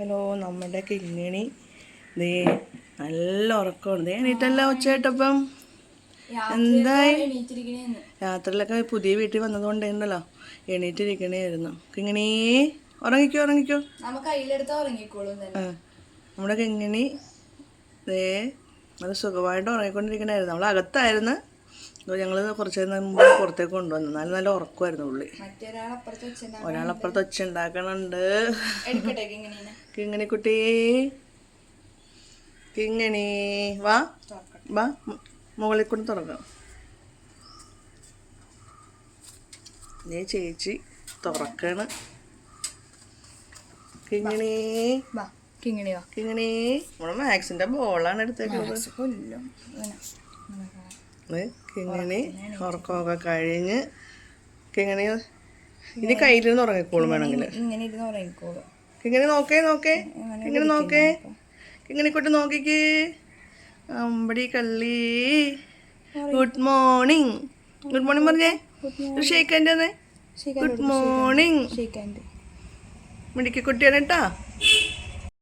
Hello, നമ്മുടെ കിങ്ങിണി ദേ നല്ല ഉറക്കമുണ്ട്. എണീറ്റല്ല ഉച്ചയായിട്ടപ്പം. എന്തായി? രാത്രിയിലൊക്കെ പുതിയ വീട്ടിൽ വന്നതുകൊണ്ട് ഉണ്ടല്ലോ എണീറ്റിരിക്കണേയായിരുന്നു. കിങ്ങിണി ഉറങ്ങിക്കോ. നമ്മുടെ കിങ്ങിണി ദേ നല്ല സുഖമായിട്ട് ഉറങ്ങിക്കൊണ്ടിരിക്കണായിരുന്നു. അവളകത്തായിരുന്നു. ഞങ്ങൾ കുറച്ച് നേരം മുമ്പ് പുറത്തേക്ക് കൊണ്ടുവന്നു. എന്നാലും നല്ല ഉറക്കമായിരുന്നു പുള്ളി. ഒരാളപ്പുറത്ത് ഒച്ച ഉണ്ടാക്കണുണ്ട്. കിങ്ങിണി കുട്ടി, കിങ്ങിണി വാ വാ, മുകളിൽ കൊണ്ട് തുറക്കാം. നീ ചേച്ചി തുറക്കാണ്. കിങ്ങിണി കിങ്ങിണി നമ്മുടെ മാക്സിന്റെ ബോളാണ് എടുത്തേക്കുന്നത്. കിങ്ങിണി ഉറക്കമൊക്കെ കഴിഞ്ഞ് കിങ്ങിണി ഇനി കയ്യിലിരുന്ന് ഉറങ്ങിക്കോളും വേണമെങ്കിൽ. കിങ്ങിണി നോക്കേ കിങ്ങിണി നോക്കേ, കിങ്ങിണിക്കുട്ടി നോക്കിക്കേ. അമ്പടി കള്ളി. ഗുഡ് മോർണിംഗ് പറഞ്ഞേ. ഒരു ഷേക്ക് ഹാൻഡ് തന്നെ. Good morning. മിടുക്കി കുട്ടിയാണ് കേട്ടാ.